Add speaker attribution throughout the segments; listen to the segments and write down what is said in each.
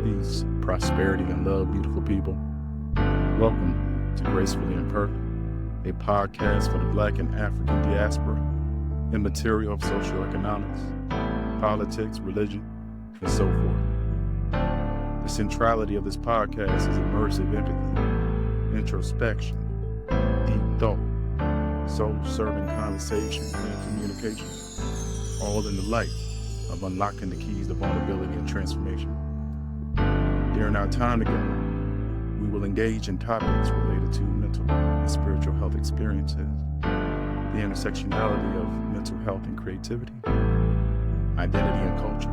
Speaker 1: Peace, prosperity, and love, beautiful people. Welcome to Gracefully Imperfect, a podcast for the Black and African diaspora in material of socioeconomics, politics, religion, and so forth. The centrality of this podcast is immersive empathy, introspection, deep thought, soul-serving conversation and communication, all in the light of unlocking the keys to vulnerability and transformation. During our time together, we will engage in topics related to mental and spiritual health experiences, the intersectionality of mental health and creativity, identity and culture,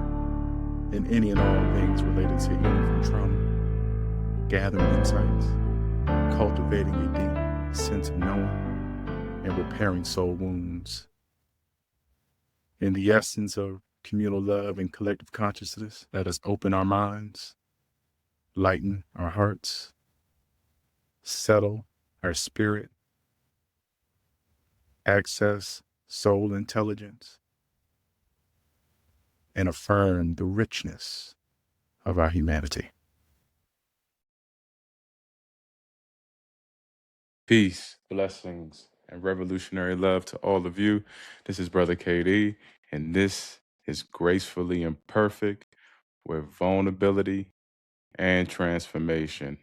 Speaker 1: and any and all things related to healing from trauma, gathering insights, cultivating a deep sense of knowing, and repairing soul wounds. In the essence of communal love and collective consciousness, let us open our minds, lighten our hearts, settle our spirit, access soul intelligence, and affirm the richness of our humanity. Peace, blessings, and revolutionary love to all of you. This is Brother KD, and this is Gracefully Imperfect, where vulnerability and transformation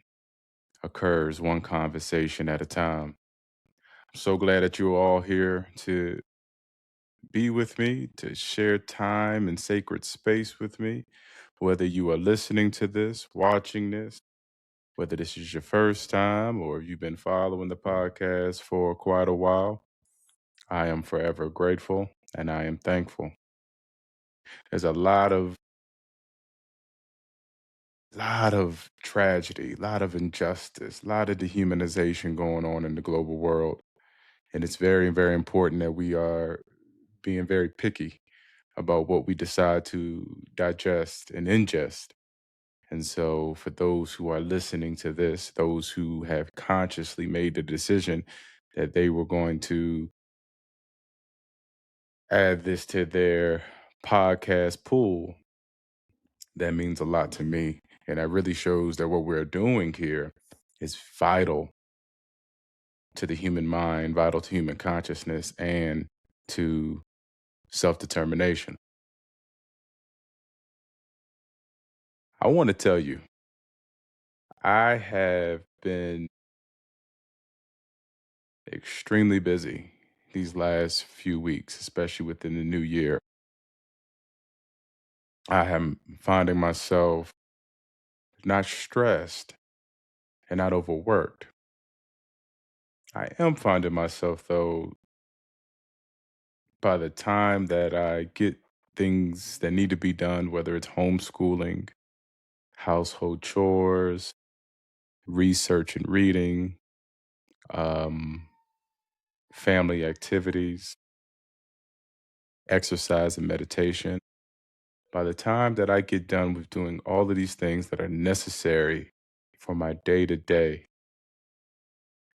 Speaker 1: occurs one conversation at a time. I'm so glad that you're all here to be with me, to share time and sacred space with me, whether you are listening to this, watching this, whether this is your first time or you've been following the podcast for quite a while. I am forever grateful and I am thankful. There's a lot of tragedy, a lot of injustice, a lot of dehumanization going on in the global world. And it's very, very important that we are being very picky about what we decide to digest and ingest. And so for those who are listening to this, those who have consciously made the decision that they were going to add this to their podcast pool, that means a lot to me. And that really shows that what we're doing here is vital to the human mind, vital to human consciousness, and to self-determination. I want to tell you, I have been extremely busy these last few weeks, especially within the new year. I am finding myself not stressed and not overworked. I am finding myself, though, by the time that I get things that need to be done, whether it's homeschooling, household chores, research and reading, family activities, exercise and meditation. By the time that I get done with doing all of these things that are necessary for my day-to-day,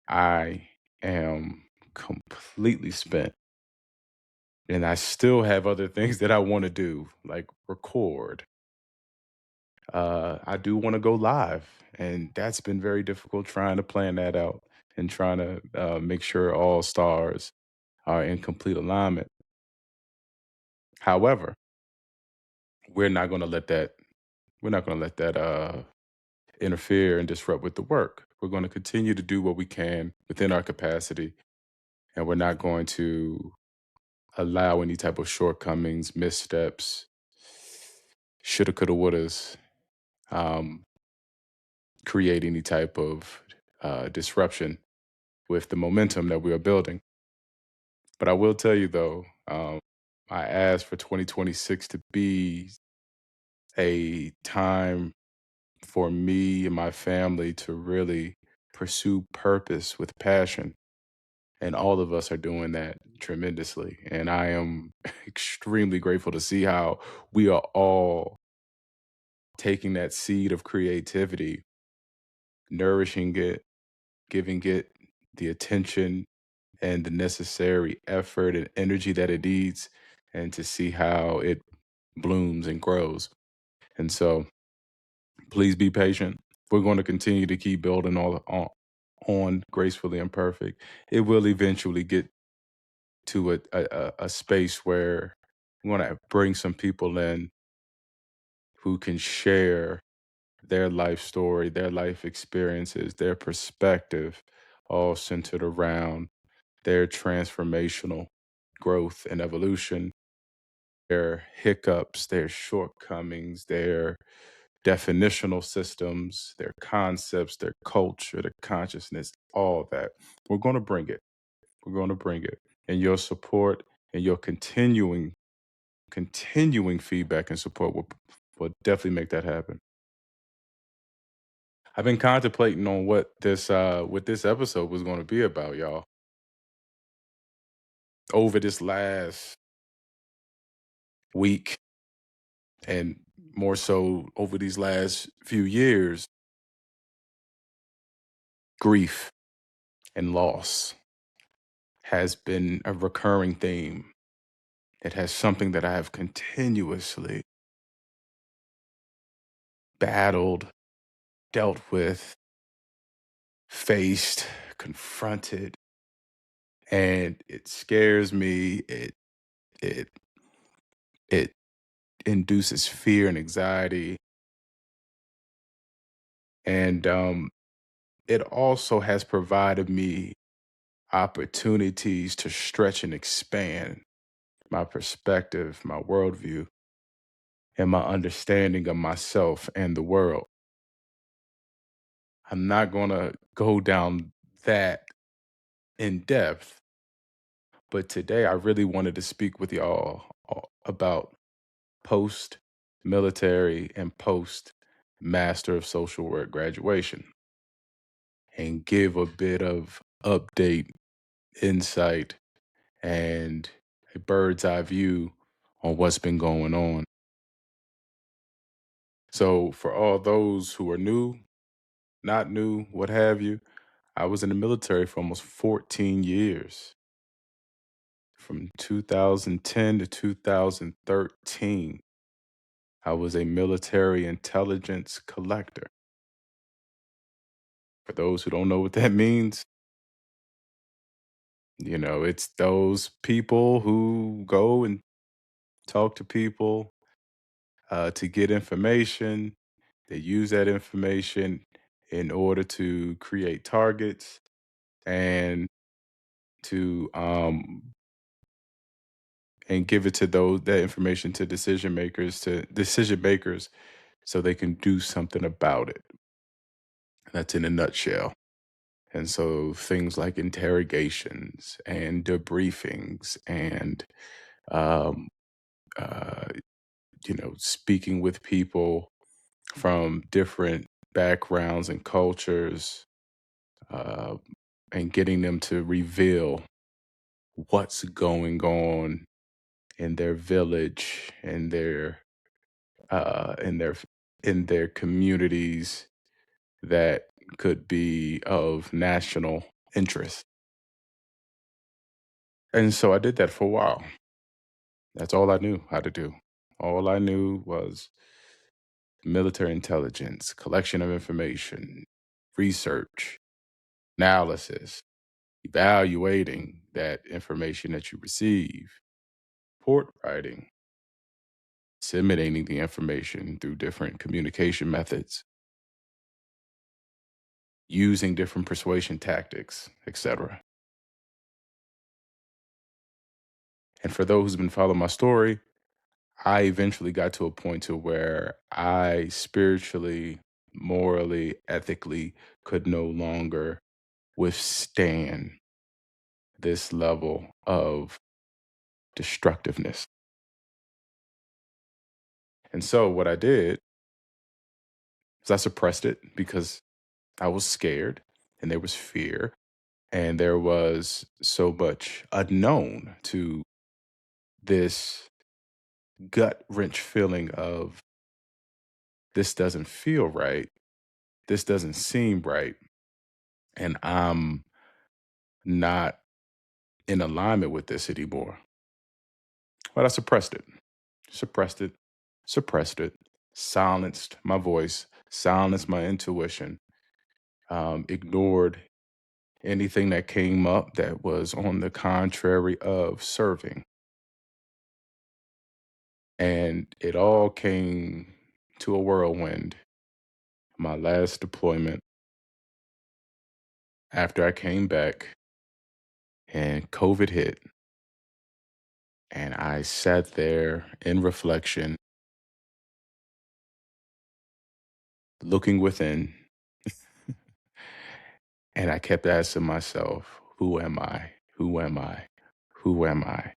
Speaker 1: I am completely spent. And I still have other things that I want to do, like record. I do want to go live, and that's been very difficult trying to plan that out and trying to make sure all stars are in complete alignment. However, we're not going to let that interfere and disrupt with the work. We're going to continue to do what we can within our capacity, and we're not going to allow any type of shortcomings, missteps, shoulda, coulda, wouldas, create any type of disruption with the momentum that we are building. But I will tell you, though, I asked for 2026 to be a time for me and my family to really pursue purpose with passion. And all of us are doing that tremendously. And I am extremely grateful to see how we are all taking that seed of creativity, nourishing it, giving it the attention and the necessary effort and energy that it needs, and to see how it blooms and grows. And so Please be patient. We're going to continue to keep building on Gracefully Imperfect. It will eventually get to a space where we want to bring some people in who can share their life story, their life experiences, their perspective, all centered around their transformational growth and evolution, their hiccups, their shortcomings, their definitional systems, their concepts, their culture, their consciousness, all that. We're going to bring it. We're going to bring it. And your support and your continuing feedback and support will definitely make that happen. I've been contemplating on what this episode was going to be about, y'all. Over this last week, and more so over these last few years, grief and loss has been a recurring theme. It has something that I have continuously battled, dealt with, faced, confronted, and it scares me. It it induces fear and anxiety, and it also has provided me opportunities to stretch and expand my perspective, my worldview, and my understanding of myself and the world. I'm not going to go down that in depth, but today I really wanted to speak with y'all about post military and post Master of Social Work graduation and give a bit of update, insight, and a bird's eye view on what's been going on. So, for all those who are new, not new, what have you, I was in the military for almost 14 years, from 2010 to 2013. I was a military intelligence collector. For those who don't know what that means, it's those people who go and talk to people to get information. They use that information in order to create targets and to and give it to that information to decision makers so they can do something about it. That's in a nutshell. And so things like interrogations and debriefings and um, uh, speaking with people from different backgrounds and cultures, uh, and getting them to reveal what's going on in their village, uh, in their in their communities that could be of national interest. And so I did that for a while. That's all I knew how to do. All I knew was military intelligence, collection of information, research, analysis, evaluating that information that you receive, report writing, disseminating the information through different communication methods, using different persuasion tactics, etc. And for those who've been following my story, I eventually got to a point to where I spiritually, morally, ethically could no longer withstand this level of destructiveness. And so what I did is I suppressed it because I was scared and there was fear and there was so much unknown to this gut wrench feeling of this doesn't feel right. This doesn't seem right. And I'm not in alignment with this anymore. But I suppressed it, suppressed it, suppressed it, silenced my voice, silenced my intuition, ignored anything that came up that was on the contrary of serving. And it all came to a whirlwind. My last deployment, after I came back and COVID hit, and I sat there in reflection, looking within, and I kept asking myself, who am I? Who am I? Who am I?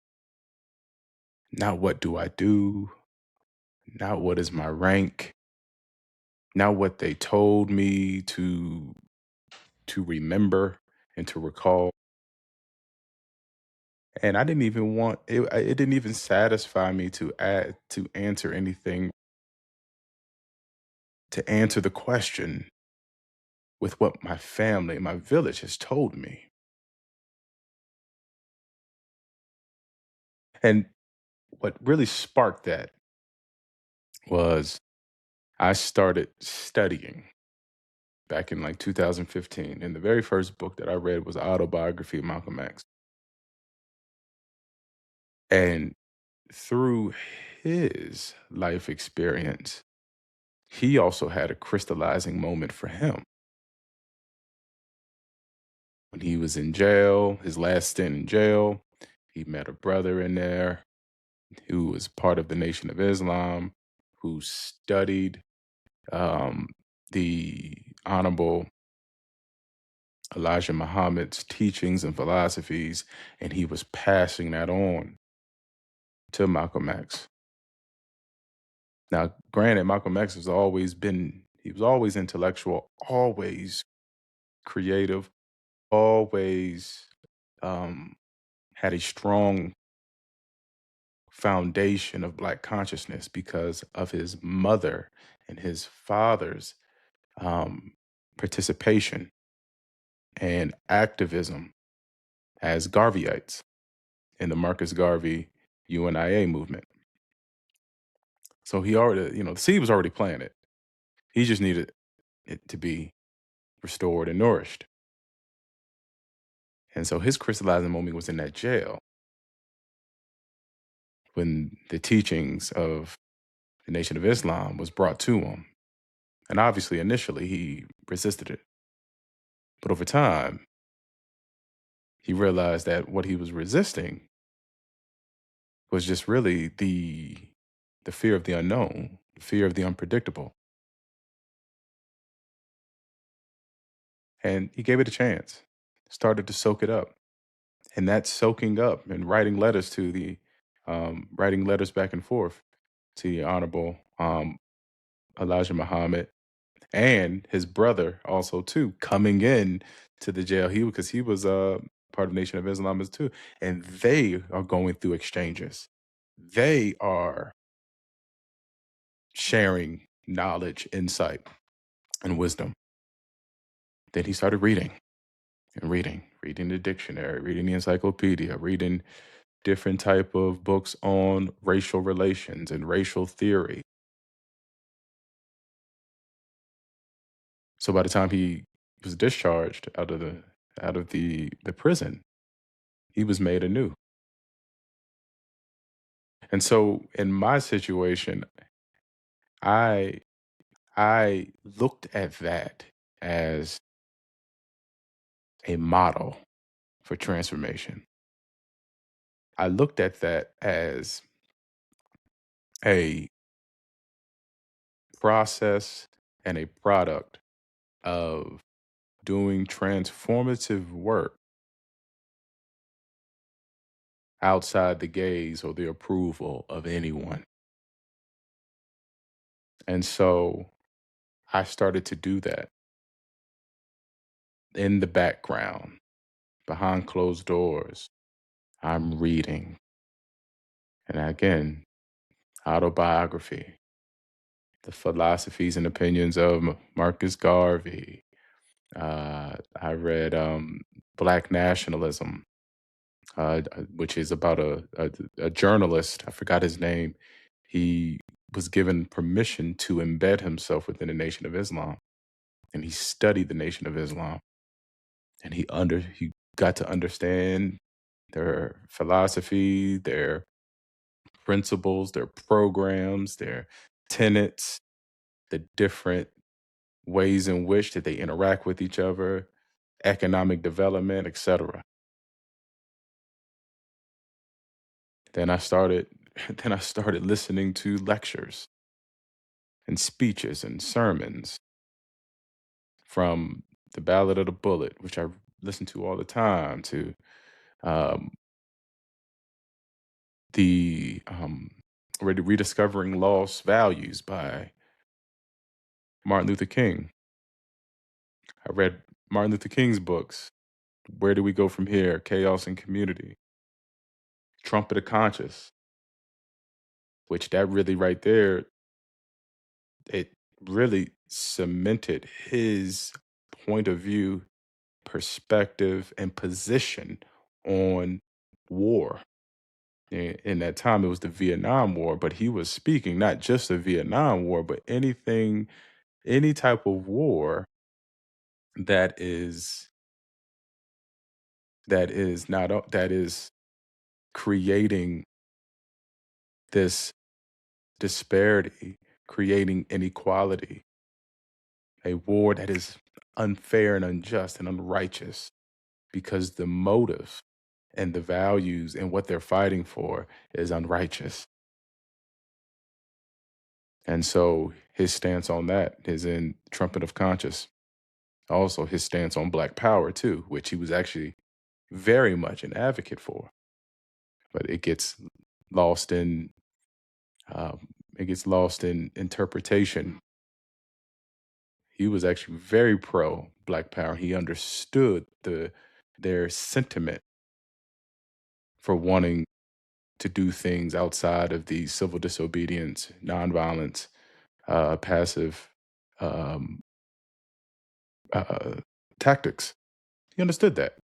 Speaker 1: Not what do I do? Not what is my rank? Not what they told me to remember and to recall. And I didn't even want it. It didn't even satisfy me to answer anything, to answer the question with what my family, my village has told me. And what really sparked that was I started studying back in like 2015. And the very first book that I read was Autobiography of Malcolm X. And through his life experience, he also had a crystallizing moment for him. When he was in jail, his last stint in jail, he met a brother in there who was part of the Nation of Islam, who studied um, the Honorable Elijah Muhammad's teachings and philosophies, and he was passing that on to Malcolm X. Now, granted, Malcolm X he was always intellectual, always creative, always um, had a strong foundation of Black consciousness because of his mother and his father's um, participation and activism as Garveyites in the Marcus Garvey UNIA movement. So he already, the seed was already planted. He just needed it to be restored and nourished. And so his crystallizing moment was in that jail when the teachings of the Nation of Islam was brought to him. And obviously, initially, he resisted it. But over time, he realized that what he was resisting was just really the fear of the unknown, the fear of the unpredictable. And he gave it a chance, started to soak it up. And that soaking up and writing letters back and forth to the Honorable Elijah Muhammad and his brother also too, coming in to the jail. Because he was part of Nation of Islam as too. And they are going through exchanges. They are sharing knowledge, insight, and wisdom. Then he started reading and reading the dictionary, reading the encyclopedia, reading different type of books on racial relations and racial theory. So by the time he was discharged out of the prison, he was made anew. And so in my situation, I I looked at that as a model for transformation. I looked at that as a process and a product of doing transformative work outside the gaze or the approval of anyone. And so I started to do that in the background, behind closed doors. I'm reading. And again, autobiography, the philosophies and opinions of Marcus Garvey. I read Black Nationalism, which is about a journalist. I forgot his name. He was given permission to embed himself within the Nation of Islam, and he studied the Nation of Islam, and he got to understand their philosophy, their principles, their programs, their tenets, the different ways in which that they interact with each other, economic development, etc. Then I started then I started listening to lectures and speeches and sermons from the Ballad of the Bullet, which I listen to all the time, to um, the Rediscovering Lost Values by Martin Luther King. I read Martin Luther King's books, Where Do We Go From Here? Chaos and Community, Trumpet of Conscious, which that really right there, it really cemented his point of view, perspective, and position on war. In that time, it was the Vietnam War, but he was speaking not just the Vietnam War, but any type of war that is that is creating this disparity, creating inequality, a war that is unfair and unjust and unrighteous because the motive and the values and what they're fighting for is unrighteous. And so his stance on that is in Trumpet of Conscience. Also, his stance on Black Power, too, which he was actually very much an advocate for. But lost in it gets lost in interpretation. He was actually very pro Black Power. He understood their sentiment for wanting to do things outside of the civil disobedience, nonviolence, passive um, uh, tactics. He understood that.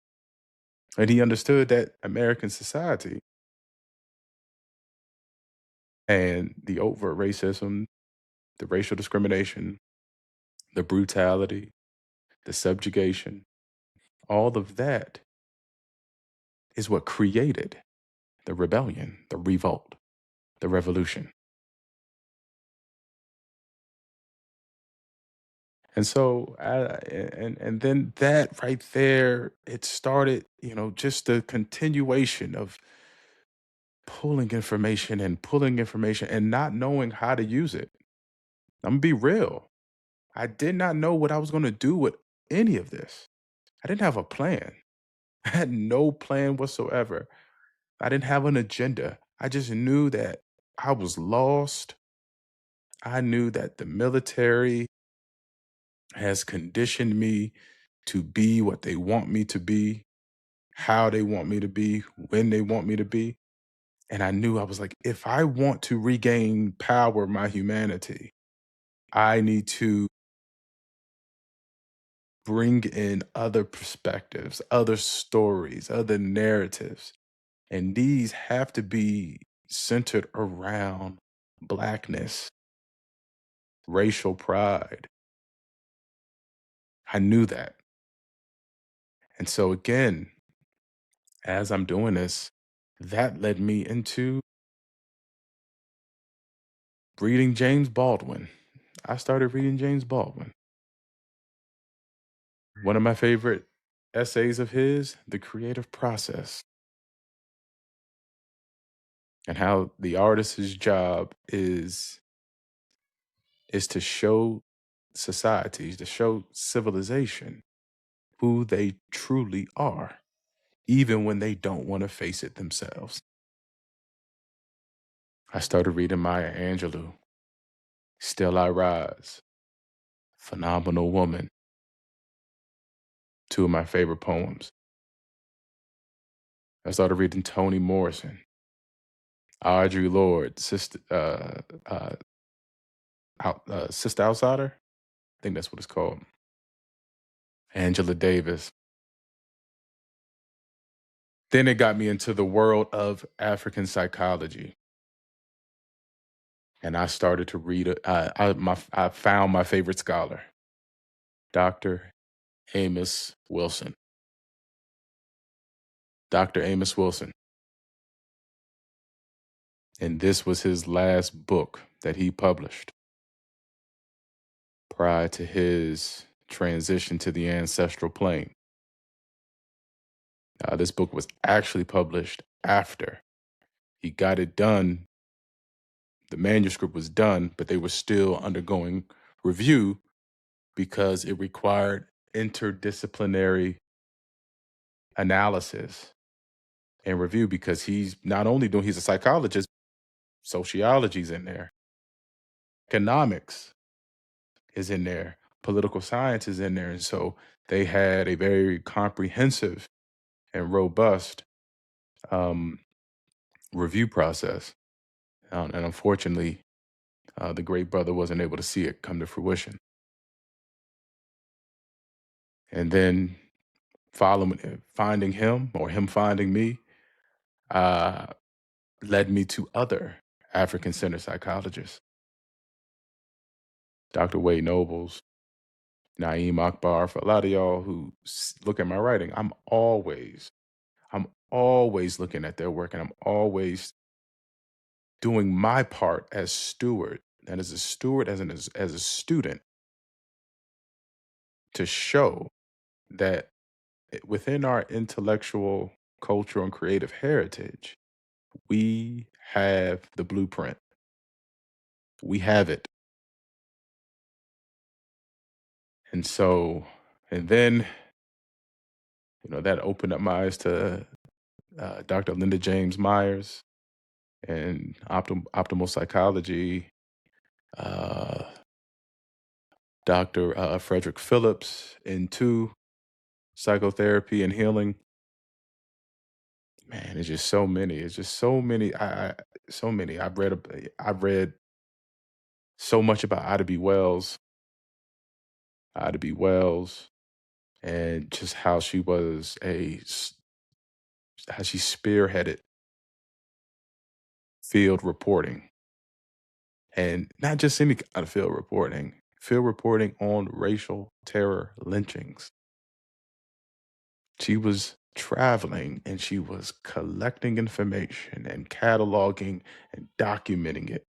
Speaker 1: And he understood that American society and the overt racism, the racial discrimination, the brutality, the subjugation, all of that is what created the rebellion, the revolt, the revolution. And so, and then that right there, it started, just the continuation of pulling information and not knowing how to use it. I'm gonna be real. I did not know what I was gonna do with any of this. I didn't have a plan. I had no plan whatsoever. I didn't have an agenda. I just knew that I was lost. I knew that the military has conditioned me to be what they want me to be, how they want me to be, when they want me to be. And I knew I was like, if I want to regain power of my humanity, I need to bring in other perspectives, other stories, other narratives. And these have to be centered around Blackness, racial pride. I knew that. And so, again, as I'm doing this, that led me into reading James Baldwin. I started reading James Baldwin. One of my favorite essays of his, The Creative Process, and how the artist's job is to show societies, to show civilization who they truly are, even when they don't want to face it themselves. I started reading Maya Angelou, Still I Rise, Phenomenal Woman, two of my favorite poems. I started reading Toni Morrison, Audre Lorde, Sister Outsider. I think that's what it's called. Angela Davis. Then it got me into the world of African psychology. and I started to read. I found my favorite scholar, Dr. Amos Wilson. Dr. Amos Wilson, and this was his last book that he published prior to his transition to the ancestral plane. This book was actually published after he got it done. The manuscript was done, but they were still undergoing review because it required interdisciplinary analysis and review because he's not only doing, he's a psychologist, sociology's in there, economics is in there, political science is in there. And so they had a very comprehensive and robust um, review process. And unfortunately, the great brother wasn't able to see it come to fruition. And then finding him or him finding me uh, led me to other African-centered psychologists, Dr. Wade Nobles, Naeem Akbar. For a lot of y'all who look at my writing, I'm always looking at their work, and I'm always doing my part as steward, and as a steward, as a student, to show that within our intellectual, cultural, and creative heritage, we have the blueprint. We have it. And so, and then, that opened up my eyes to Dr. Linda James Myers and optimal psychology, uh, Dr. Frederick Phillips into psychotherapy and healing. Man, it's just so many. It's just so many. So many. I've read so much about Ida B. Wells, and just how she was how she spearheaded field reporting, and not just any kind of field reporting on racial terror lynchings. She was traveling and she was collecting information and cataloging and documenting it.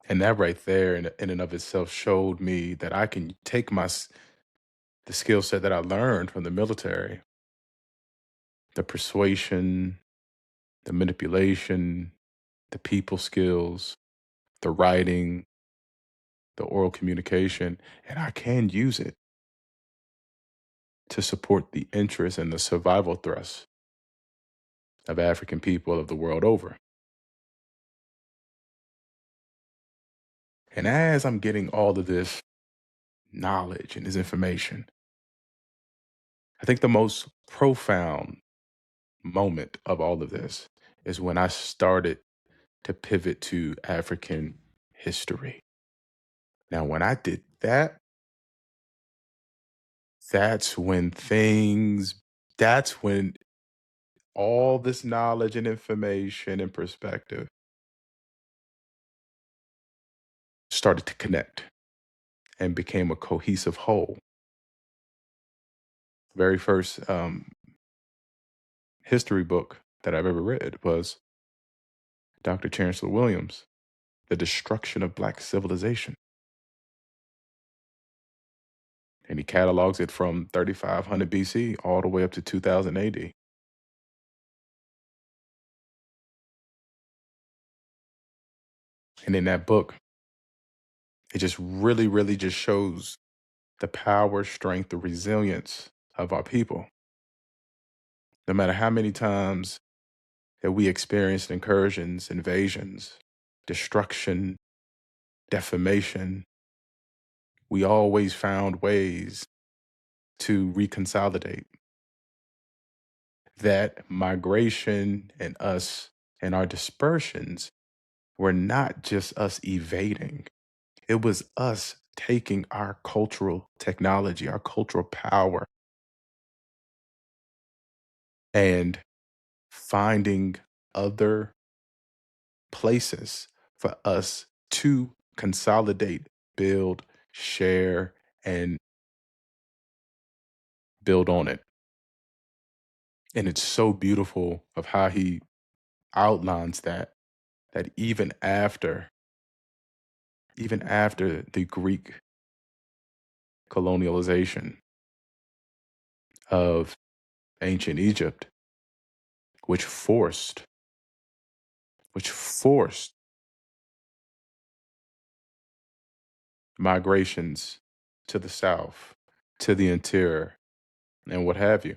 Speaker 1: And that right there in and of itself showed me that I can take the skill set that I learned from the military, the persuasion, the manipulation, the people skills, the writing, the oral communication, and I can use it to support the interests and the survival thrusts of African people of the world over. And as I'm getting all of this knowledge and this information, I think the most profound moment of all of this is when I started to pivot to African history. Now, when I did that, that's when things, that's when all this knowledge and information and perspective started to connect and became a cohesive whole. Very first history book that I've ever read was Dr. Chancellor Williams, The Destruction of Black Civilization. And he catalogs it from 3500 BC all the way up to 2000 AD. And in that book, it just really, really just shows the power, strength, the resilience of our people. No matter how many times that we experienced incursions, invasions, destruction, defamation, we always found ways to reconsolidate. That migration and us and our dispersions were not just us evading, it was us taking our cultural technology, our cultural power, and finding other places for us to consolidate, build, share, and build on it. And it's so beautiful of how he outlines that even after the Greek colonialization of ancient Egypt, which forced which forced migrations to the south, to the interior, and what have you,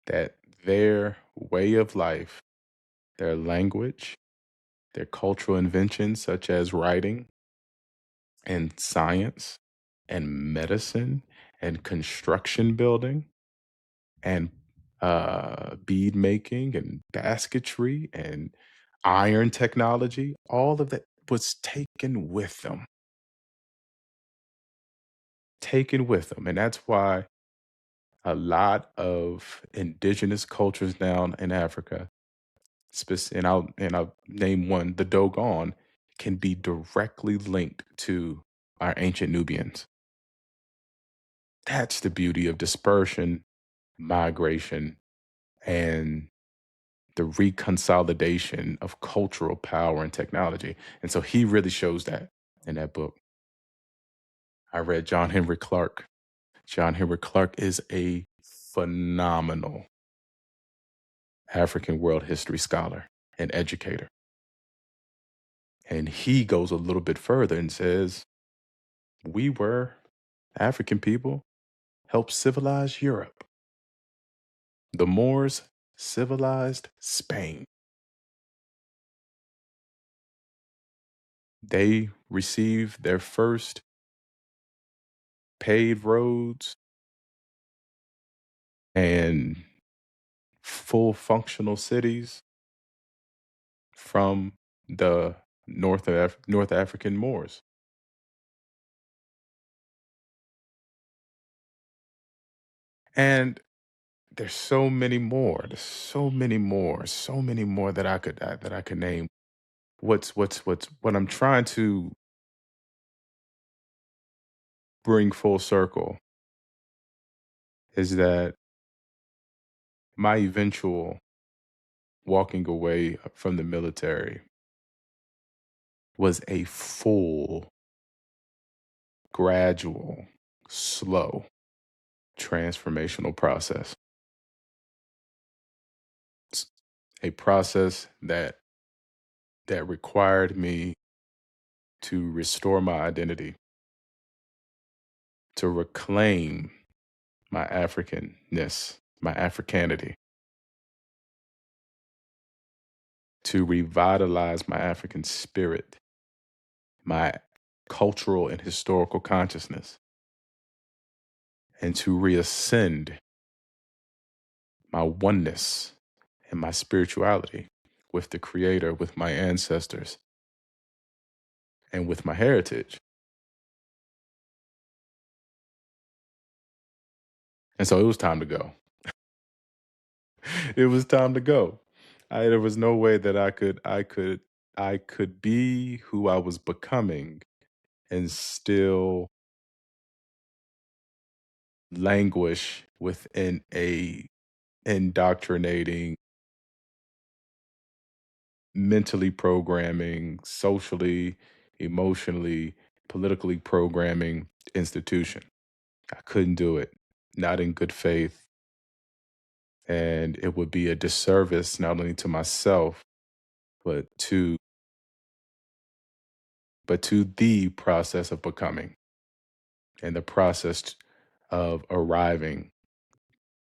Speaker 1: that their way of life, their language, their cultural inventions such as writing and science and medicine and construction building and bead making and basketry and iron technology, all of that was taken with them. And that's why a lot of indigenous cultures down in Africa, and I'll name one, the Dogon, can be directly linked to our ancient Nubians. That's the beauty of dispersion, migration, and the reconsolidation of cultural power and technology. And so he really shows that in that book. I read John Henry Clark. John Henry Clark is a phenomenal African world history scholar and educator. And he goes a little bit further and says, we were African people helped civilize Europe. The Moors civilized Spain. They received their first paved roads and full functional cities from the North African Moors. And there's so many more. There's so many more that I could name. What I'm trying to bring full circle is that my eventual walking away from the military was a full, gradual, slow, transformational process. It's a process that required me to restore my identity, to reclaim my Africanness, my Africanity, to revitalize my African spirit, my cultural and historical consciousness, and to reascend my oneness and my spirituality with the Creator, with my ancestors, and with my heritage. And so it was time to go. It was time to go. There was no way that I could be who I was becoming and still languish within a indoctrinating, mentally programming, socially, emotionally, politically programming institution. I couldn't do it, not in good faith. And it would be a disservice not only to myself, but to the process of becoming and the process of arriving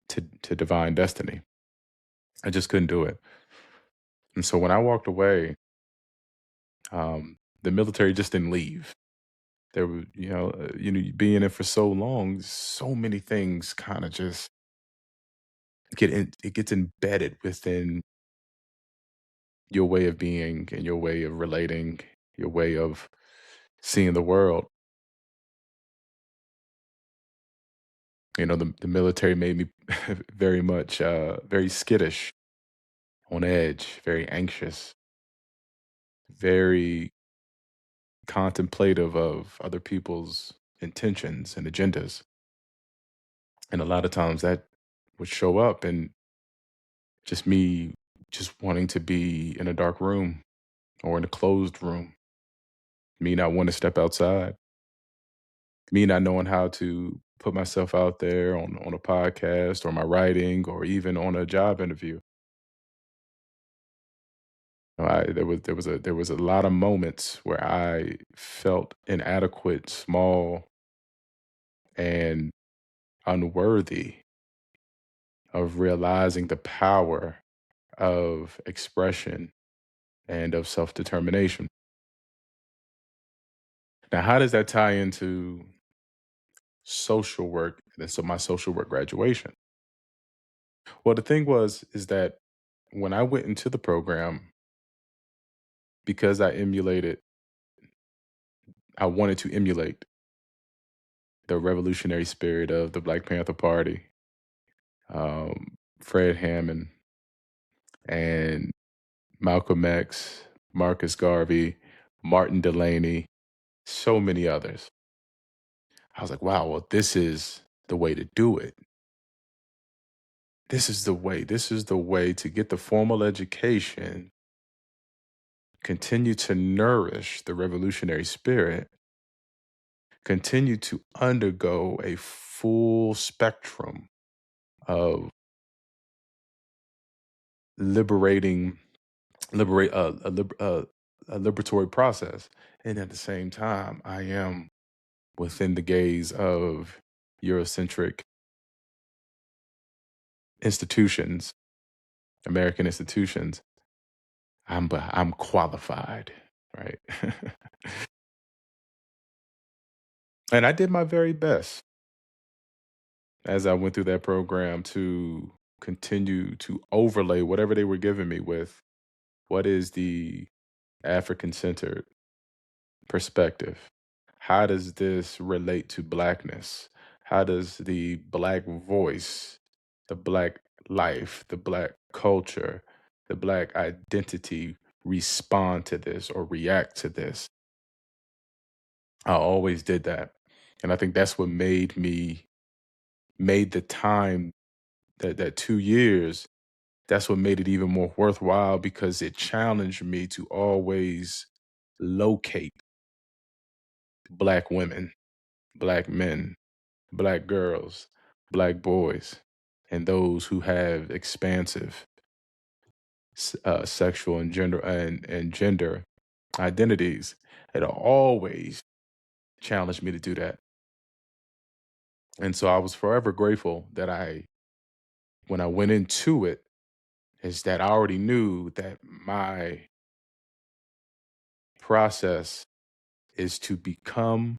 Speaker 1: to divine destiny. I just couldn't do it. And so when I walked away, the military just didn't leave. There were, being in it for so long, so many things kind of just it gets embedded within your way of being and your way of relating, your way of seeing the world. The military made me very much, very skittish, on edge, very anxious, very contemplative of other people's intentions and agendas. And a lot of times that would show up in just me just wanting to be in a dark room or in a closed room, me not wanting to step outside, me not knowing how to put myself out there on a podcast or my writing or even on a job interview. There was a lot of moments where I felt inadequate, small, and unworthy of realizing the power of expression and of self-determination. Now, how does that tie into social work and so my social work graduation? Well, the thing is that when I went into the program, because I wanted to emulate the revolutionary spirit of the Black Panther Party, Fred Hammond, and Malcolm X, Marcus Garvey, Martin Delany, so many others. I was like, wow, well, this is the way to do it. This is the way. This is the way to get the formal education, continue to nourish the revolutionary spirit, continue to undergo a full spectrum of liberating, a liberatory process. And at the same time, I am within the gaze of Eurocentric institutions, American institutions. I'm qualified, right? And I did my very best as I went through that program to continue to overlay whatever they were giving me with what is the African centered perspective. How does this relate to Blackness? How does the Black voice, the Black life, the Black culture, the Black identity respond to this or react to this? I always did that. And I think that's what made the time, that 2 years, that's what made it even more worthwhile because it challenged me to always locate Black women, Black men, Black girls, Black boys, and those who have expansive sexual and gender identities. It always challenged me to do that. And so I was forever grateful that when I went into it, is that I already knew that my process is to become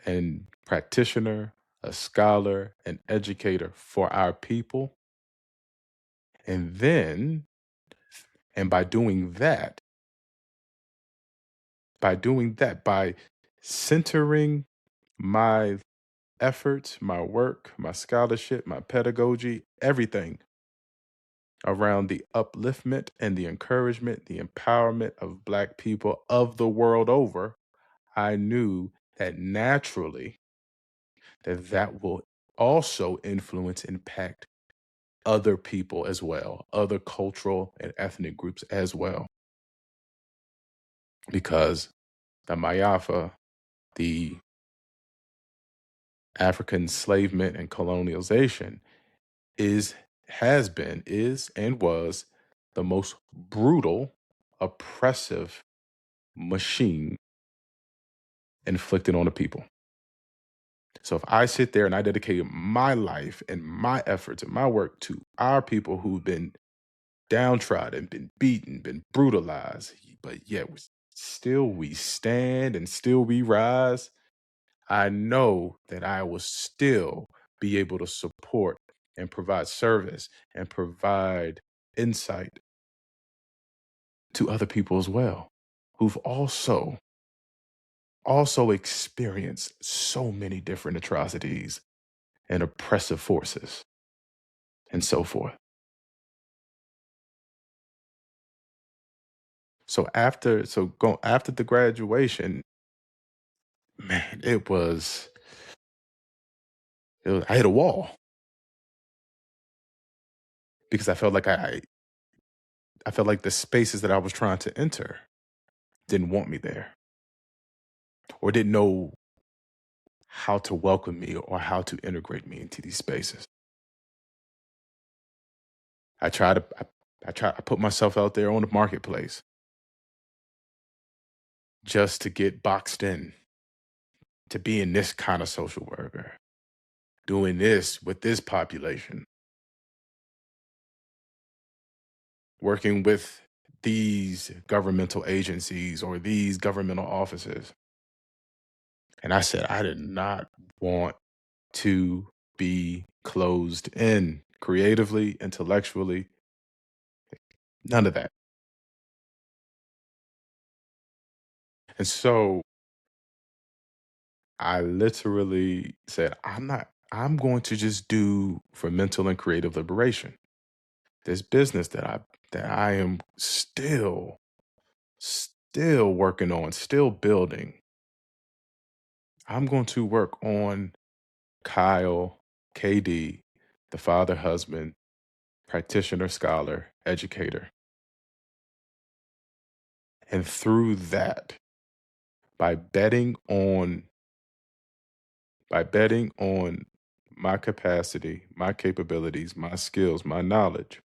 Speaker 1: a practitioner, a scholar, an educator for our people. And then, and by centering my efforts, my work, my scholarship, my pedagogy, everything around the upliftment and the encouragement, the empowerment of Black people of the world over, I knew that naturally that will also influence, impact other people as well, other cultural and ethnic groups as well. Because the Mayafa, the African enslavement and colonialization has been, is, and was the most brutal, oppressive machine inflicted on the people. So if I sit there and I dedicated my life and my efforts and my work to our people who've been downtrodden, been beaten, been brutalized, but yet still we stand and still we rise, I know that I will still be able to support and provide service and provide insight to other people as well, who've also experienced so many different atrocities and oppressive forces and so forth. After the graduation, man, it was I hit a wall because I felt like the spaces that I was trying to enter didn't want me there or didn't know how to welcome me or how to integrate me into these spaces. I try to I put myself out there on the marketplace just to get boxed in to being this kind of social worker, doing this with this population, working with these governmental agencies or these governmental offices. And I said, I did not want to be closed in creatively, intellectually, none of that. And so I literally said, I'm going to just do for mental and creative liberation. This business that I am still working on, still building. I'm going to work on Kyle, KD, the father, husband, practitioner, scholar, educator. And through that, by betting on my capacity, my capabilities, my skills, my knowledge,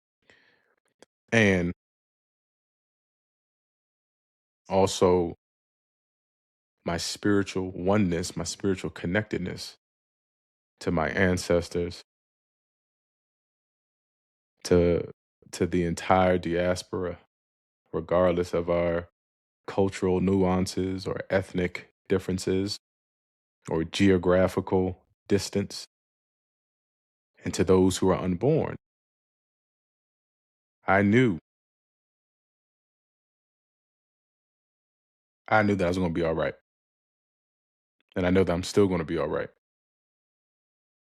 Speaker 1: and also my spiritual oneness, my spiritual connectedness to my ancestors, to the entire diaspora, regardless of our cultural nuances or ethnic differences or geographical distance, and to those who are unborn. I knew that I was going to be all right. And I know that I'm still going to be all right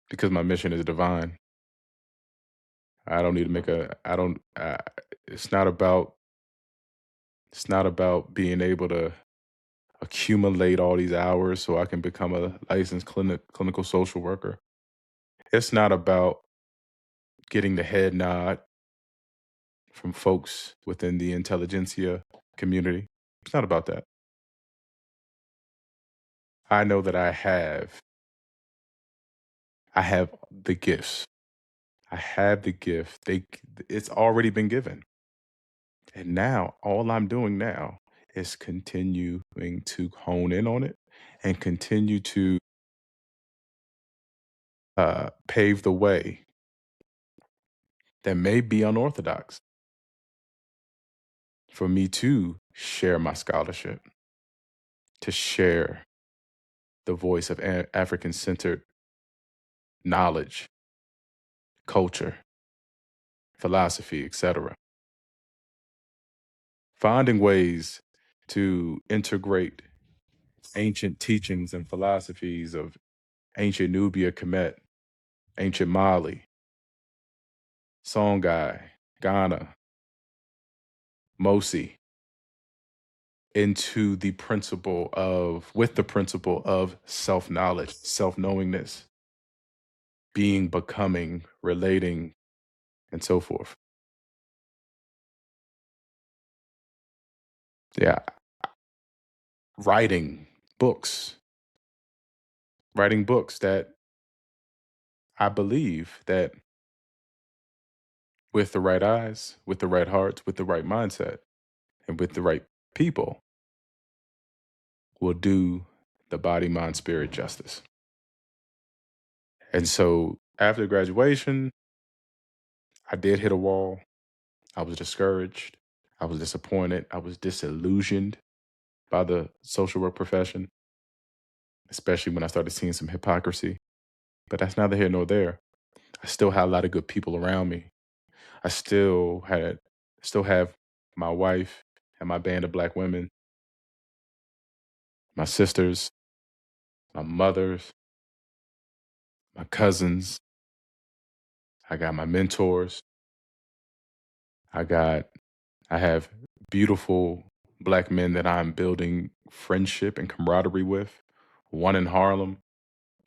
Speaker 1: because my mission is divine. I don't need to make a I don't it's not about being able to accumulate all these hours so I can become a licensed clinical social worker. It's not about getting the head nod from folks within the intelligentsia community. It's not about that. I know that I have the gifts. I have the gift. It's already been given. And now all I'm doing now is continuing to hone in on it and continue to pave the way that may be unorthodox for me to share my scholarship, to share the voice of African centered knowledge, culture, philosophy, etc. Finding ways to integrate ancient teachings and philosophies of ancient Nubia, Kemet, ancient Mali, Songhai, Ghana, Mosi, with the principle of self-knowledge, self-knowingness, being, becoming, relating, and so forth. Yeah, writing books, that I believe that with the right eyes, with the right hearts, with the right mindset, and with the right people will do the body, mind, spirit justice. And so after graduation, I did hit a wall. I was discouraged. I was disappointed. I was disillusioned by the social work profession, especially when I started seeing some hypocrisy. But that's neither here nor there. I still had a lot of good people around me. I still have my wife and my band of Black women, my sisters, my mothers, my cousins, I got my mentors, I got I have beautiful black men that I'm building friendship and camaraderie with. One in Harlem.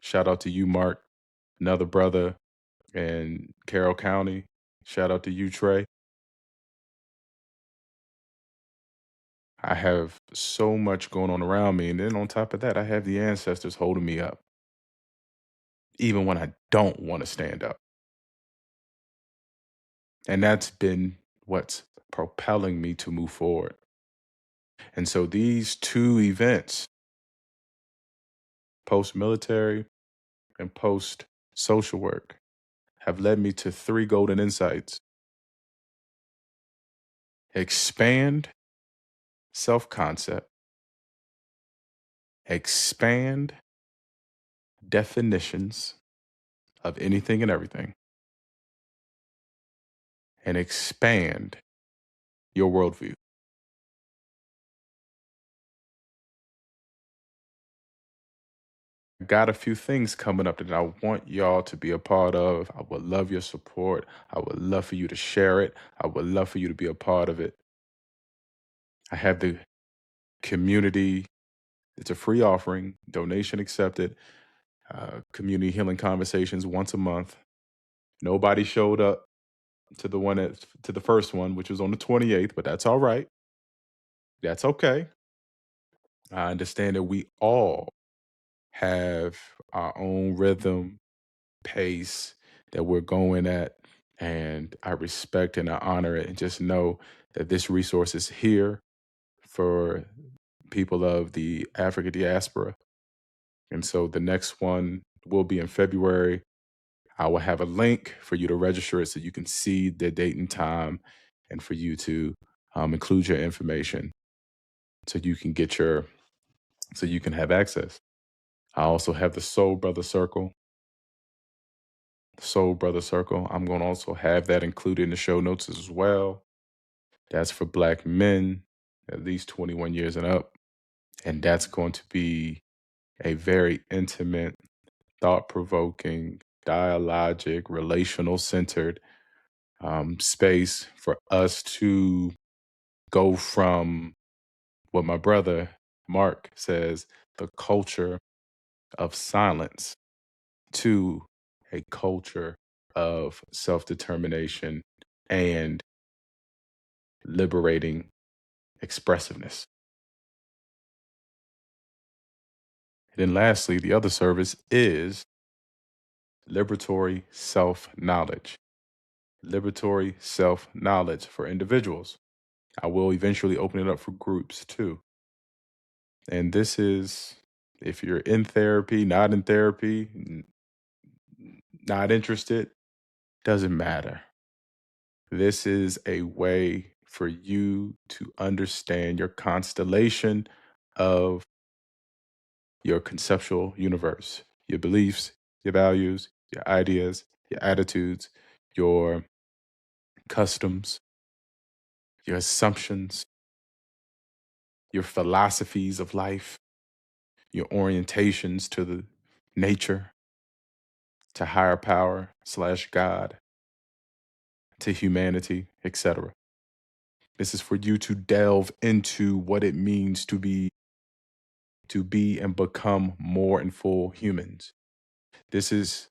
Speaker 1: Shout out to you, Mark. Another brother in Carroll County. Shout out to you, Trey. I have so much going on around me. And then on top of that, I have the ancestors holding me up, even when I don't want to stand up. And that's been what's propelling me to move forward. And so these two events, post military and post social work, have led me to three golden insights: expand self concept, expand definitions of anything and everything, and expand your worldview. Got a few things coming up that I want y'all to be a part of. I would love your support. I would love for you to share it. I would love for you to be a part of it. I have the community. It's a free offering, donation accepted. Community healing conversations once a month. Nobody showed up to the first one, which was on the 28th, but that's all right. That's okay. I understand that we all have our own rhythm, pace that we're going at, and I respect and I honor it, and just know that this resource is here for people of the African diaspora. And so the next one will be in February. I will have a link for you to register it so you can see the date and time, and for you to include your information so you can so you can have access. I also have the Soul Brother Circle. Soul Brother Circle. I'm going to also have that included in the show notes as well. That's for Black men, at least 21 years and up. And that's going to be a very intimate, thought provoking, dialogic, relational centered space for us to go from what my brother Mark says, the culture of silence, to a culture of self determination and liberating expressiveness. And then lastly, the other service is liberatory self knowledge. Liberatory self knowledge for individuals. I will eventually open it up for groups too. And this is, if you're in therapy, not in therapy, not interested, doesn't matter. This is a way for you to understand your constellation of your conceptual universe, your beliefs, your values, your ideas, your attitudes, your customs, your assumptions, your philosophies of life, your orientations to the nature, to higher power / God, to humanity, etc. This is for you to delve into what it means to be and become more and full humans. This is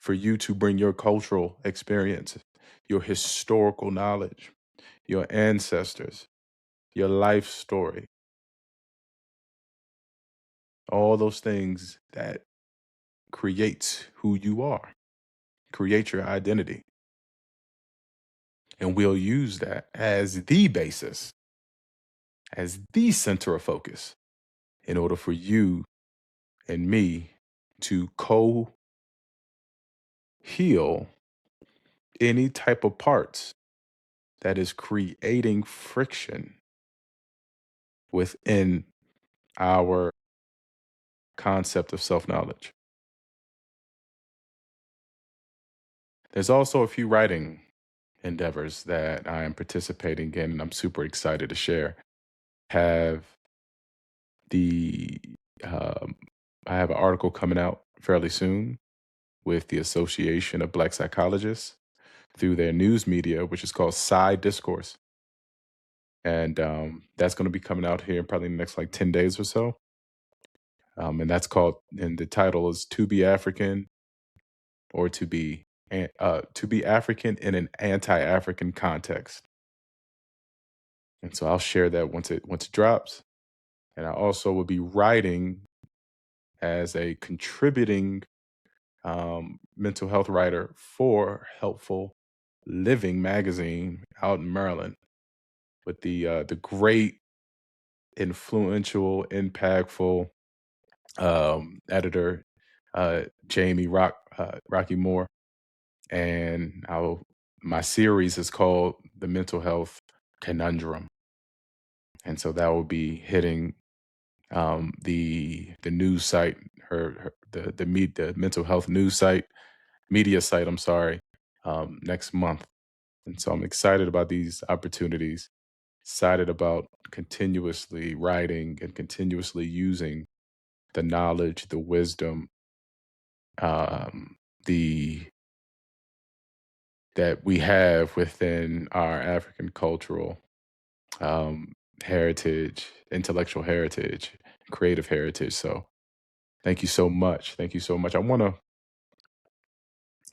Speaker 1: for you to bring your cultural experience, your historical knowledge, your ancestors, your life story, all those things that creates who you are, create your identity. And we'll use that as the basis, as the center of focus, in order for you and me to heal any type of parts that is creating friction within our concept of self-knowledge. There's also a few writing endeavors that I am participating in, and I'm super excited to share. Have the I have an article coming out fairly soon with the Association of Black Psychologists through their news media, which is called Side Discourse. And that's going to be coming out here probably in the next like 10 days or so. And that's called, and the title is To Be African or to be African in an Anti-African Context. And so I'll share that once it drops. And I also will be writing as a contributing mental health writer for Helpful Living magazine out in Maryland with the great, influential, impactful editor Rocky Moore, and my series is called The Mental Health Conundrum, and so that will be hitting the news site, the mental health news site, media site. I'm sorry, next month, and so I'm excited about these opportunities. Excited about continuously writing and continuously using the knowledge, the wisdom, um, the that we have within our African cultural um, heritage, intellectual heritage, creative heritage. So thank you so much. Thank you so much. I want to,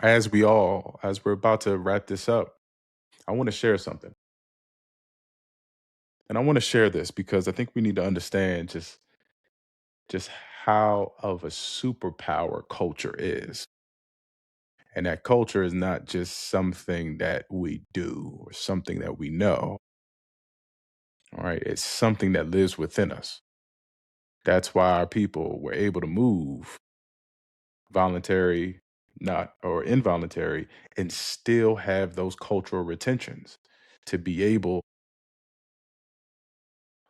Speaker 1: as we're about to wrap this up, I want to share something. And I want to share this because I think we need to understand just how of a superpower culture is. And that culture is not just something that we do or something that we know. All right. It's something that lives within us. That's why our people were able to move voluntary, not or involuntary, and still have those cultural retentions to be able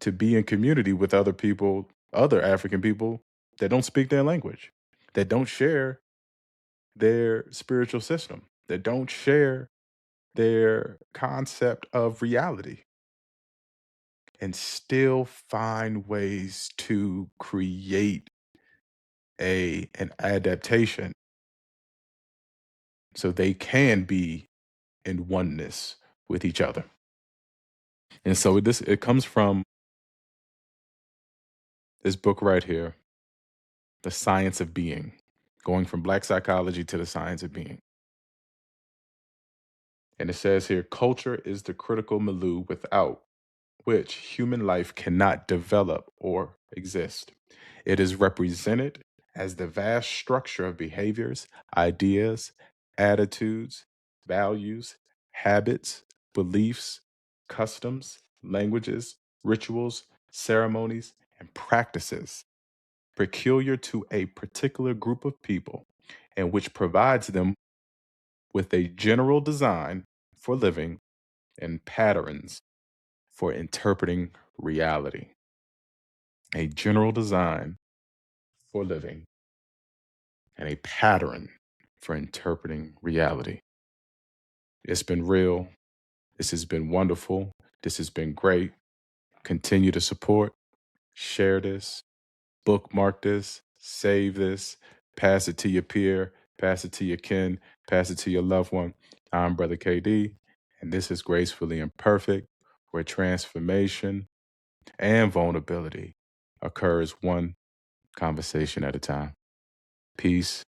Speaker 1: to be in community with other people, other African people that don't speak their language, that don't share their spiritual system, that don't share their concept of reality, and still find ways to create an adaptation so they can be in oneness with each other. And so it comes from this book right here, The Science of Being, going from Black psychology to the science of being. And it says here, culture is the critical milieu without which human life cannot develop or exist. It is represented as the vast structure of behaviors, ideas, attitudes, values, habits, beliefs, customs, languages, rituals, ceremonies, and practices peculiar to a particular group of people and which provides them with a general design for living and patterns for interpreting reality. A general design for living and a pattern for interpreting reality. It's been real. This has been wonderful. This has been great. Continue to support, share this, bookmark this, save this, pass it to your peer, pass it to your kin, pass it to your loved one. I'm Brother KD, and this is Gracefully Imperfect, where transformation and vulnerability occurs one conversation at a time. Peace,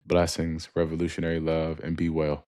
Speaker 1: blessings, revolutionary love, and be well.